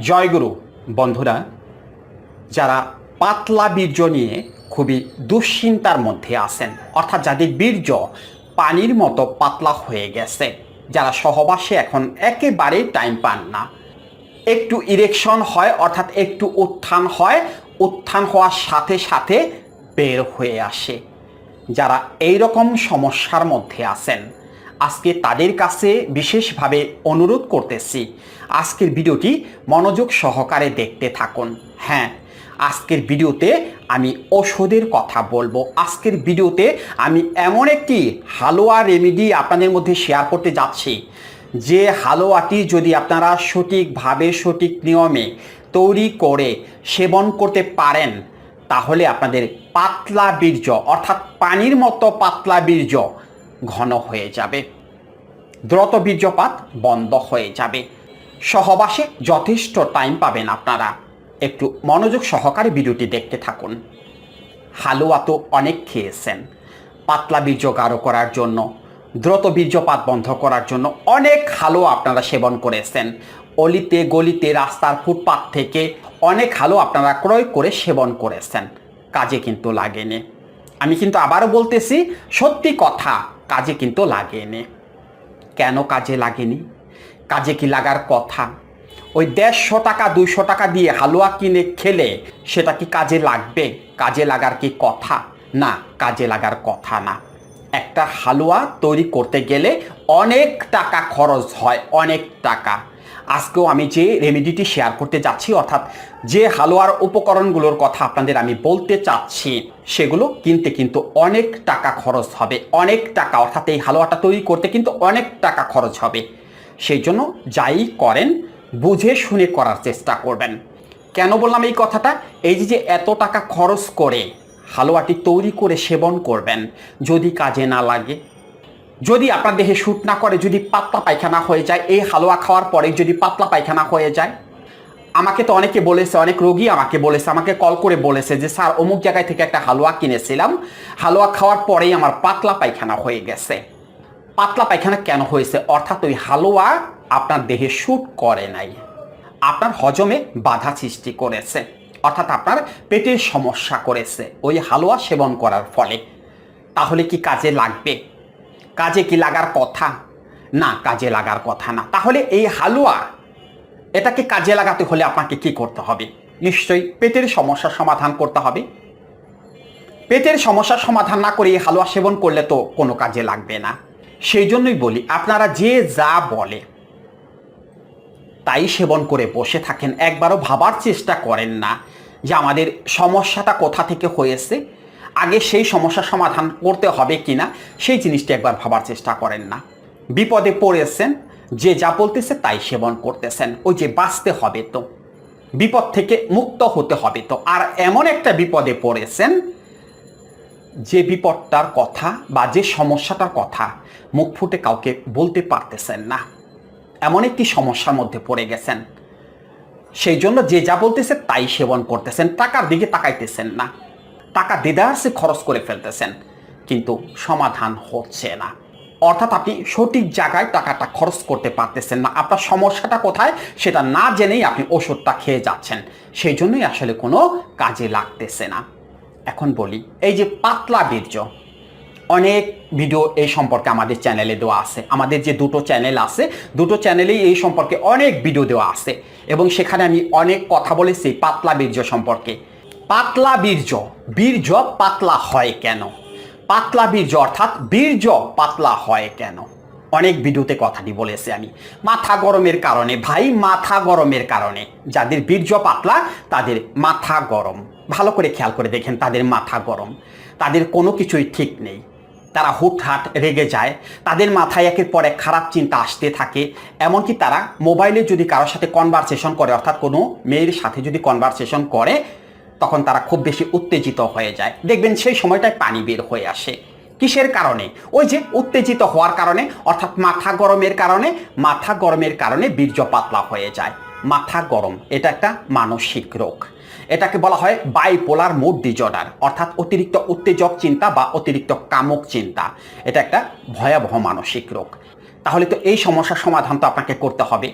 জয়গুরু বন্ধুরা, যারা পাতলা বীর্য নিয়ে খুবই দুশ্চিন্তার মধ্যে আছেন, অর্থাৎ যাদের বীর্য পানির মতো পাতলা হয়ে গেছে, যারা সহবাসে এখন একেবারেই টাইম পান না, একটু ইরেকশন হয় অর্থাৎ একটু উত্থান হয়, উত্থান হওয়ার সাথে সাথে বের হয়ে আসে, যারা এই রকম সমস্যার মধ্যে আছেন, আজকে তাদের কাছে বিশেষভাবে অনুরোধ করতেছি আজকের ভিডিওটি মনোযোগ সহকারে দেখতে থাকুন। হ্যাঁ, আজকের ভিডিওতে আমি ওষুধের কথা বলবো। আজকের ভিডিওতে আমি এমন একটি হালুয়া রেমেডি আপনাদের মধ্যে শেয়ার করতে যাচ্ছি, যে হালুয়াটি যদি আপনারা সঠিকভাবে সঠিক নিয়মে তৈরি করে সেবন করতে পারেন, তাহলে আপনাদের পাতলা বীর্য অর্থাৎ পানির মতো পাতলা বীর্য ঘন হয়ে যাবে, দ্রুত বীর্যপাত বন্ধ হয়ে যাবে, সহবাসে যথেষ্ট টাইম পাবেন আপনারা। একটু মনোযোগ সহকারে ভিডিওটি দেখতে থাকুন। হালুয়া তো অনেক খেয়েছেন, পাতলা বীর্য গাঢ় করার জন্য, দ্রুত বীর্যপাত বন্ধ করার জন্য অনেক হালুয়া আপনারা সেবন করেছেন। অলিতে গলিতে রাস্তার ফুটপাত থেকে অনেক হালুয়া আপনারা ক্রয় করে সেবন করেছেন, কাজে কিন্তু লাগেনি। আমি কিন্তু আবারও বলতেছি, সত্যি কথা, কাজে কিন্তু লাগেনি। কেন কাজে লাগেনি? কাজে কি লাগার কথা? ওই 150 টাকা 200 টাকা দিয়ে হালুয়া কিনে খেলে সেটা কি কাজে লাগবে? কাজে লাগার কি কথা? না, কাজে লাগার কথা না। একটা হালুয়া তৈরি করতে গেলে অনেক টাকা খরচ হয়, অনেক টাকা। আজকেও আমি যে রেমেডিটি শেয়ার করতে যাচ্ছি, অর্থাৎ যে হালুয়ার উপকরণগুলোর কথা আপনাদের আমি বলতে চাচ্ছি, সেগুলো কিনতে কিন্তু অনেক টাকা খরচ হবে, অনেক টাকা। অর্থাৎ এই হালুয়াটা তৈরি করতে কিন্তু অনেক টাকা খরচ হবে। সেই জন্য যাই করেন বুঝে শুনে করার চেষ্টা করবেন। কেন বললাম এই কথাটা? এই যে এত টাকা খরচ করে হালুয়াটি তৈরি করে সেবন করবেন, যদি কাজে না লাগে, যদি আপনার দেহে শ্যুট না করে, যদি পাতলা পায়খানা হয়ে যায়, এই হালুয়া খাওয়ার পরে যদি পাতলা পায়খানা হয়ে যায়, আমাকে তো অনেকে বলেছে, অনেক রোগী আমাকে বলেছে, আমাকে কল করে বলেছে যে স্যার অমুক জায়গায় থেকে একটা হালুয়া কিনেছিলাম, হালুয়া খাওয়ার পরেই আমার পাতলা পায়খানা হয়ে গেছে। পাতলা পায়খানা কেন হয়েছে? অর্থাৎ ওই হালুয়া আপনার দেহে শ্যুট করে নাই, আপনার হজমে বাধা সৃষ্টি করেছে, অর্থাৎ আপনার পেটের সমস্যা করেছে ওই হালুয়া সেবন করার ফলে। তাহলে কি কাজে লাগবে? কাজে কি লাগার কথা? না, কাজে লাগার কথা না। তাহলে এই হালুয়া, এটাকে কাজে লাগাতে হলে আপনাকে কি করতে হবে? নিশ্চয়ই পেটের সমস্যার সমাধান করতে হবে। পেটের সমস্যার সমাধান না করে এই হালুয়া সেবন করলে তো কোনো কাজে লাগবে না। সেই জন্যই বলি, আপনারা যে যা বলে তাই সেবন করে বসে থাকেন, একবারও ভাবার চেষ্টা করেন না যে আমাদের সমস্যাটা কোথা থেকে হয়েছে, আগে সেই সমস্যার সমাধান করতে হবে কিনা, সেই জিনিসটা একবার ভাবার চেষ্টা করেন না। বিপদে পড়েছেন, যে যা বলতেছে তাই সেবন করতেছেন। ওই যে বাঁচতে হবে তো, বিপদ থেকে মুক্ত হতে হবে তো, আর এমন একটা বিপদে পড়েছেন যে বিপদটার কথা বা যে সমস্যাটার কথা মুখ ফুটে কাউকে বলতে পারতেছেন না, এমন একটি সমস্যার মধ্যে পড়ে গেছেন। সেই জন্য যে যা বলতেছে তাই সেবন করতেছেন, টাকার দিকে তাকাইতেছেন না, টাকা দেদারসে খরচ করে ফেলতেছেন, কিন্তু সমাধান হচ্ছে না। অর্থাৎ আপনি সঠিক জায়গায় টাকাটা খরচ করতে পারতেছেন না, আপনার সমস্যাটা কোথায় সেটা না জেনেই আপনি ওষুধটা খেয়ে যাচ্ছেন, সেই জন্যই আসলে কোনো কাজে লাগতেছে না। এখন বলি, এই যে পাতলা বীর্য, অনেক ভিডিও এই সম্পর্কে আমাদের চ্যানেলে দেওয়া আছে। আমাদের যে দুটো চ্যানেল আছে, দুটো চ্যানেলেই এই সম্পর্কে অনেক ভিডিও দেওয়া আছে, এবং সেখানে আমি অনেক কথা বলেছি পাতলা বীর্য সম্পর্কে। পাতলা বীর্য, বীর্য পাতলা হয় কেন? পাতলা বীর্য অর্থাৎ বীর্য পাতলা হয় কেন? অনেক ভিডিওতে কথাটি বলেছি আমি। মাথা গরমের কারণে ভাই, মাথা গরমের কারণে। যাদের বীর্য পাতলা তাদের মাথা গরম, ভালো করে খেয়াল করে দেখেন, তাদের মাথা গরম, তাদের কোনো কিছুই ঠিক নেই, তারা হুটহাট রেগে যায়, তাদের মাথায় একের পর এক খারাপ চিন্তা আসতে থাকে। এমনকি তারা মোবাইলে যদি কারোর সাথে কনভারসেশন করে, অর্থাৎ কোনো মেয়ের সাথে যদি কনভারসেশন করে, তখন তারা খুব বেশি উত্তেজিত হয়ে যায়। দেখবেন সেই সময়টায় পানি বের হয়ে আসে। কিসের কারণে? ওই যে উত্তেজিত হওয়ার কারণে, অর্থাৎ মাথা গরমের কারণে। মাথা গরমের কারণে বীর্য পাতলা হয়ে যায়। মাথা গরম এটা একটা মানসিক রোগ, এটাকে বলা হয় বাইপোলার মুড ডিজঅর্ডার, অর্থাৎ অতিরিক্ত উত্তেজক চিন্তা বা অতিরিক্ত কামক চিন্তা। এটা একটা ভয়াবহ মানসিক রোগ। তাহলে তো এই সমস্যার সমাধান তো আপনাকে করতে হবে।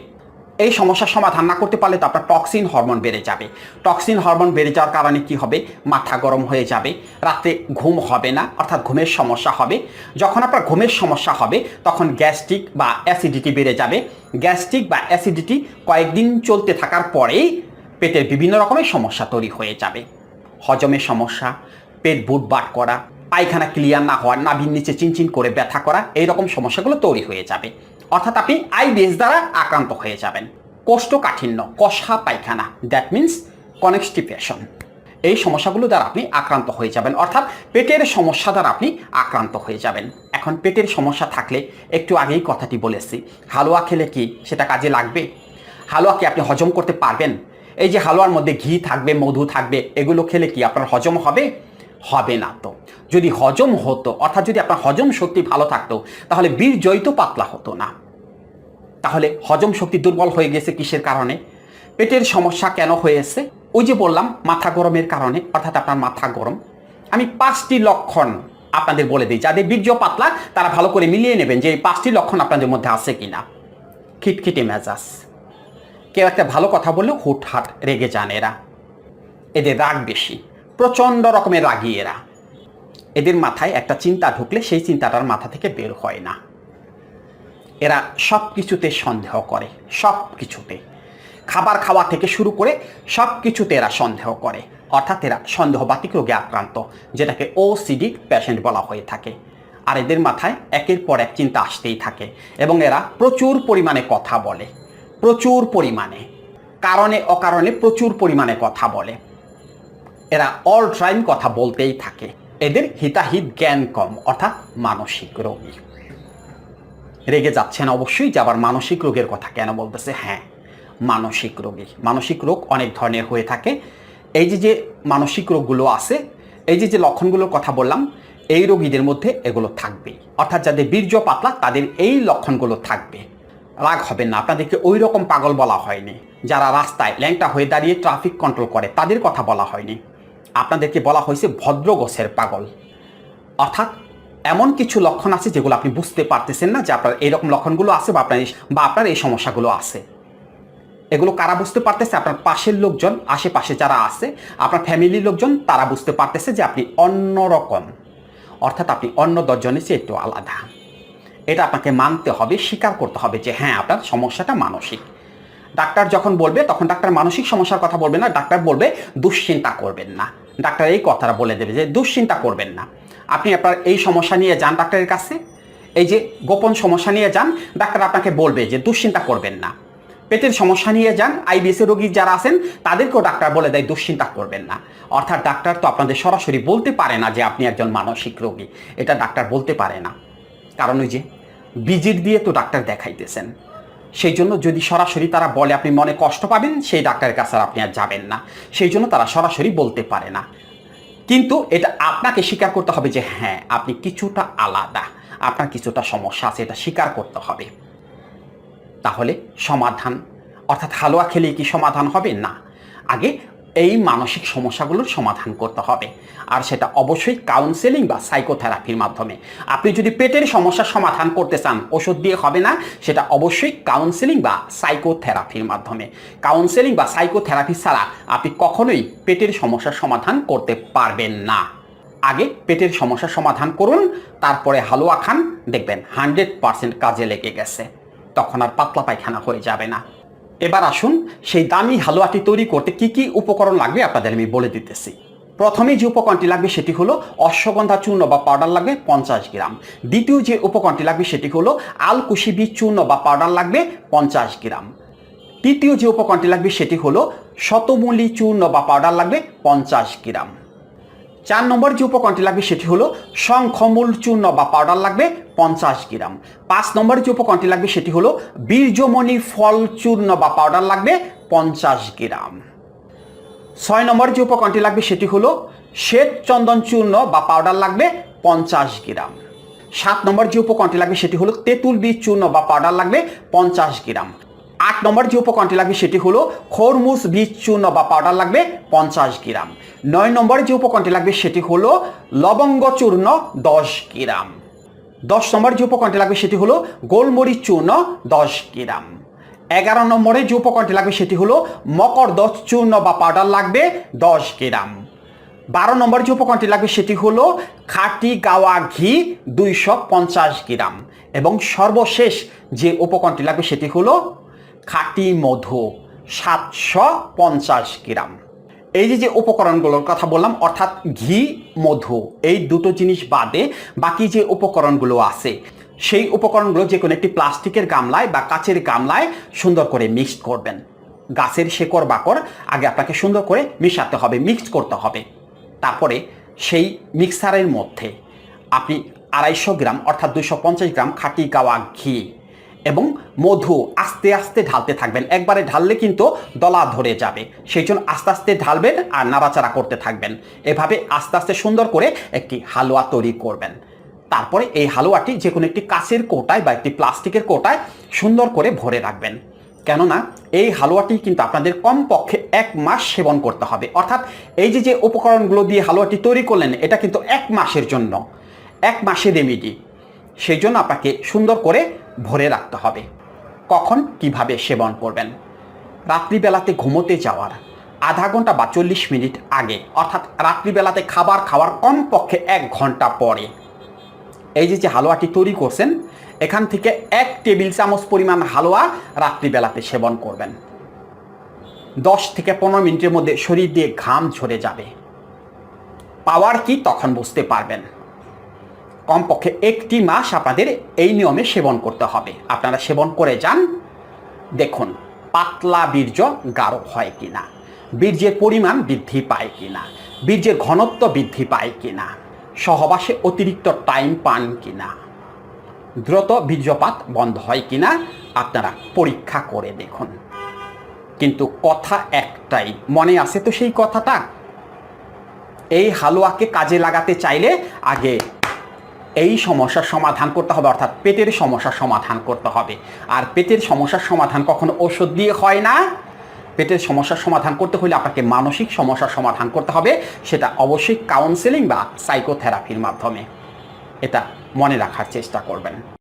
এই সমস্যার সমাধান না করতে পারলে তো আপনার টক্সিন হরমোন বেড়ে যাবে। টক্সিন হরমোন বেড়ে যাওয়ার কারণে কি হবে? মাথা গরম হয়ে যাবে, রাতে ঘুম হবে না, অর্থাৎ ঘুমের সমস্যা হবে। যখন আপনার ঘুমের সমস্যা হবে তখন গ্যাস্ট্রিক বা অ্যাসিডিটি বেড়ে যাবে। গ্যাস্ট্রিক বা অ্যাসিডিটি কয়েকদিন চলতে থাকার পরেই পেটের বিভিন্ন রকমের সমস্যা তৈরি হয়ে যাবে। হজমের সমস্যা, পেট বুটবাট করা, পায়খানা ক্লিয়ার না হওয়া, নাভির নিচে চিনচিন করে ব্যথা করা, এইরকম সমস্যাগুলো তৈরি হয়ে যাবে। অর্থাৎ আপনি আইবিএস দ্বারা আক্রান্ত হয়ে যাবেন। কোষ্ঠকাঠিন্য, কষা পায়খানা, দ্যাট মিন্স কনস্টিপেশন, এই সমস্যাগুলো দ্বারা আপনি আক্রান্ত হয়ে যাবেন, অর্থাৎ পেটের সমস্যা দ্বারা আপনি আক্রান্ত হয়ে যাবেন। এখন পেটের সমস্যা থাকলে, একটু আগেই কথাটি বলেছি, হালুয়া খেলে কি সেটা কাজে লাগবে? হালুয়া কি আপনি হজম করতে পারবেন? এই যে হালুয়ার মধ্যে ঘি থাকবে, মধু থাকবে, এগুলো খেলে কি আপনার হজম হবে? হবে না। তো যদি হজম হতো, অর্থাৎ যদি আপনার হজম শক্তি ভালো থাকতো, তাহলে বীর্যই তো পাতলা হতো না। তাহলে হজম শক্তি দুর্বল হয়ে গেছে কিসের কারণে? পেটের সমস্যা কেন হয়েছে? ওই যে বললাম মাথা গরমের কারণে, অর্থাৎ আপনার মাথা গরম। আমি 5টি লক্ষণ আপনাদের বলে দিই, যাদের বীর্য পাতলা তারা ভালো করে মিলিয়ে নেবেন যে এই 5টি লক্ষণ আপনাদের মধ্যে আছে কিনা। খিটখিটে মেজাজ, কেউ একটা ভালো কথা বললেও হুটহাট রেগে যান এরা, এদের রাগ বেশি, প্রচণ্ড রকমের রাগী এরা। এদের মাথায় একটা চিন্তা ঢুকলে সেই চিন্তাটার মাথা থেকে বের হয় না। এরা সব কিছুতে সন্দেহ করে, সব কিছুতে, খাবার খাওয়া থেকে শুরু করে সব কিছুতে এরা সন্দেহ করে, অর্থাৎ এরা সন্দেহবাতিক রোগে আক্রান্ত, যেটাকে ওসিডি পেশেন্ট বলা হয়ে থাকে। আর এদের মাথায় একের পর এক চিন্তা আসতেই থাকে এবং এরা প্রচুর পরিমাণে কথা বলে, প্রচুর পরিমাণে, কারণে অকারণে প্রচুর পরিমাণে কথা বলে। এরা অল টাইম কথা বলতেই থাকে। এদের হিতাহিত জ্ঞান কম, অর্থাৎ মানসিক রোগী। রেগে যাচ্ছেন অবশ্যই যে আবার মানসিক রোগের কথা কেন বলতেছে? হ্যাঁ, মানসিক রোগী, মানসিক রোগ অনেক ধরনের হয়ে থাকে। এই যে মানসিক রোগগুলো আছে, এই যে লক্ষণগুলোর কথা বললাম, এই রোগীদের মধ্যে এগুলো থাকবেই। অর্থাৎ যাদের বীর্য পাতলা তাদের এই লক্ষণগুলো থাকবে। রাগ হবেন না, আপনাদেরকে ওই রকম পাগল বলা হয়নি। যারা রাস্তায় ল্যাংটা হয়ে দাঁড়িয়ে ট্রাফিক কন্ট্রোল করে তাদের কথা বলা হয়নি। আপনাদেরকে বলা হয়েছে ভদ্র গোছের পাগল। অর্থাৎ এমন কিছু লক্ষণ আছে যেগুলো আপনি বুঝতে পারতেছেন না যে আপনার এইরকম লক্ষণগুলো আছে বা আপনার এই সমস্যাগুলো আছে। এগুলো কারা বুঝতে পারতেছে? আপনার পাশের লোকজন, আশেপাশে যারা আছে, আপনার ফ্যামিলির লোকজন, তারা বুঝতে পারতেছে যে আপনি অন্যরকম, অর্থাৎ আপনি অন্য 10 জনের চেয়ে একটু আলাদা। এটা আপনাকে মানতে হবে, স্বীকার করতে হবে যে হ্যাঁ, আপনার সমস্যাটা মানসিক। ডাক্তার যখন বলবে তখন ডাক্তার মানসিক সমস্যার কথা বলবে না, ডাক্তার বলবে দুশ্চিন্তা করবেন না। ডাক্তার এই কথাটা বলে দেবে যে দুশ্চিন্তা করবেন না। আপনি আপনার এই সমস্যা নিয়ে যান ডাক্তারের কাছে, এই যে গোপন সমস্যা নিয়ে যান, ডাক্তার আপনাকে বলবে যে দুশ্চিন্তা করবেন না। পেটের সমস্যা নিয়ে যান, আইবিএস রোগী যারা আছেন তাদেরকেও ডাক্তার বলে দেয় দুশ্চিন্তা করবেন না। অর্থাৎ ডাক্তার তো আপনাদের সরাসরি বলতে পারে না যে আপনি একজন মানসিক রোগী, এটা ডাক্তার বলতে পারে না। কারণ ওই যে ভিজিট দিয়ে তো ডাক্তার দেখাইতেছেন, সেই জন্য যদি সরাসরি তারা বলে আপনি মনে কষ্ট পাবেন, সেই ডাক্তারের কাছে আর আপনি আর যাবেন না। সেই জন্য তারা সরাসরি বলতে পারে না। কিন্তু এটা আপনাকে স্বীকার করতে হবে যে হ্যাঁ, আপনি কিছুটা আলাদা, আপনার কিছুটা সমস্যা আছে, এটা স্বীকার করতে হবে। তাহলে সমাধান, অর্থাৎ হালুয়া খেলে কি সমাধান হবে? না, আগে এই মানসিক সমস্যাগুলোর সমাধান করতে হবে, আর সেটা অবশ্যই কাউন্সেলিং বা সাইকোথেরাপির মাধ্যমে। আপনি যদি পেটের সমস্যার সমাধান করতে চান, ওষুধ দিয়ে হবে না, সেটা অবশ্যই কাউন্সেলিং বা সাইকোথেরাপির মাধ্যমে। কাউন্সেলিং বা সাইকোথেরাপি ছাড়া আপনি কখনোই পেটের সমস্যার সমাধান করতে পারবেন না। আগে পেটের সমস্যার সমাধান করুন, তারপরে হালুয়া খান, দেখবেন 100% কাজে লেগে গেছে, তখন আর পাতলা পায়খানা হয়ে যাবে না। এবার আসুন সেই দামি হালুয়াটি তৈরি করতে কি কি উপকরণ লাগবে আপনাদের আমি বলে দিতেছি। প্রথমে যে উপকরণটি লাগবে সেটি হলো অশ্বগন্ধা চূর্ণ বা পাউডার লাগবে 50 গ্রাম। দ্বিতীয় যে উপকরণটি লাগবে সেটি হলো আলকুশি বীজ চূর্ণ বা পাউডার লাগবে 50 গ্রাম। তৃতীয় যে উপকরণটি লাগবে সেটি হলো শতমূলী চূর্ণ বা পাউডার লাগবে 50 গ্রাম। 4 নম্বর যে উপকরণটি লাগবে সেটি হলো শঙ্খমূল চূর্ণ বা পাউডার লাগবে 50 গ্রাম। 5 নম্বর যে উপকরণটি লাগবে সেটি হলো বীর্যমণি ফল চূর্ণ বা পাউডার লাগবে 50 গ্রাম। 6 নম্বর যে উপকরণটি লাগবে সেটি হলো শ্বেত চন্দন চূর্ণ বা পাউডার লাগবে 50 গ্রাম। 7 নম্বর যে উপকরণটি লাগবে সেটি হলো তেঁতুল বীজ চূর্ণ বা পাউডার লাগবে 50 গ্রাম। 8 নম্বর যে উপকরণটি লাগবে সেটি হলো খরমুজ বীজ চূর্ণ বা পাউডার লাগবে 50 গ্রাম। 9 নম্বর যে উপকরণটি লাগবে সেটি হলো লবঙ্গ চূর্ণ 10 গ্রাম। 10 নম্বর যে উপকরণটি লাগবে সেটি হলো গোলমরিচ চূর্ণ 10 গ্রাম। 11 নম্বরে যে উপকরণটি লাগবে সেটি হলো মকরদোষ চূর্ণ বা পাউডার লাগবে 10 গ্রাম। 12 নম্বরে যে উপকরণটি লাগবে সেটি হলো খাঁটি গাওয়া ঘি 250 গ্রাম। এবং সর্বশেষ যে উপকরণটি লাগবে সেটি হলো খাঁটি মধু 750 গ্রাম। এই যে উপকরণগুলোর কথা বললাম, অর্থাৎ ঘি, মধু, এই দুটো জিনিস বাদে বাকি যে উপকরণগুলো আছে সেই উপকরণগুলো যে কোনো একটি প্লাস্টিকের গামলায় বা কাচের গামলায় সুন্দর করে মিক্সড করবেন। গাছের শেকড় বাকড় আগে আপনাকে সুন্দর করে মিশাতে হবে, মিক্সড করতে হবে। তারপরে সেই মিক্সারের মধ্যে আপনি 250 গ্রাম অর্থাৎ 250 গ্রাম খাঁটি গাওয়া ঘি এবং মধু আস্তে আস্তে ঢালতে থাকবেন। একবারে ঢাললে কিন্তু দলা ধরে যাবে, সেই জন্য আস্তে আস্তে ঢালবেন আর নাড়াচাড়া করতে থাকবেন। এভাবে আস্তে আস্তে সুন্দর করে একটি হালুয়া তৈরি করবেন। তারপরে এই হালুয়াটি যে কোনো একটি কাচের কৌটায় বা একটি প্লাস্টিকের কৌটায় সুন্দর করে ভরে রাখবেন। কেননা এই হালুয়াটি কিন্তু আপনাদের কমপক্ষে 1 মাস সেবন করতে হবে। অর্থাৎ এই যে উপকরণগুলো দিয়ে হালুয়াটি তৈরি করলেন এটা কিন্তু 1 মাসের জন্য, 1 মাসের রেমেডি। সেই জন্য আপনাকে সুন্দর করে ভরে রাখতে হবে। কখন কিভাবে সেবন করবেন? রাত্রিবেলাতে ঘুমোতে যাওয়ার আধা ঘন্টা বা 40 মিনিট আগে, অর্থাৎ রাত্রিবেলাতে খাবার খাওয়ার কমপক্ষে 1 ঘন্টা পরে এই যে হালুয়াটি তৈরি করছেন এখান থেকে 1 টেবিল চামচ পরিমাণ হালুয়া রাত্রিবেলাতে সেবন করবেন। 10 থেকে 15 মিনিটের মধ্যে শরীর দিয়ে ঘাম ঝরে যাবে। পাওয়ার কি তখন বুঝতে পারবেন। কমপক্ষে 1টি মাস আপনাদের এই নিয়মে সেবন করতে হবে। আপনারা সেবন করে যান, দেখুন পাতলা বীর্য গাঢ় হয় কিনা, বীর্যের পরিমাণ বৃদ্ধি পায় কিনা, বীর্যের ঘনত্ব বৃদ্ধি পায় কিনা, সহবাসে অতিরিক্ত টাইম পান কিনা, দ্রুত বীর্যপাত বন্ধ হয় কিনা আপনারা পরীক্ষা করে দেখুন। কিন্তু কথা একটাই, মনে আছে তো সেই কথাটা? এই হালুয়াকে কাজে লাগাতে চাইলে আগে এই সমস্যার সমাধান করতে হবে, অর্থাৎ পেটের সমস্যার সমাধান করতে হবে। আর পেটের সমস্যার সমাধান কখনো ওষুধ দিয়ে হয় না। পেটের সমস্যার সমাধান করতে হলে আপনাকে মানসিক সমস্যার সমাধান করতে হবে, সেটা অবশ্যই কাউন্সেলিং বা সাইকোথেরাপির মাধ্যমে। এটা মনে রাখার চেষ্টা করবেন।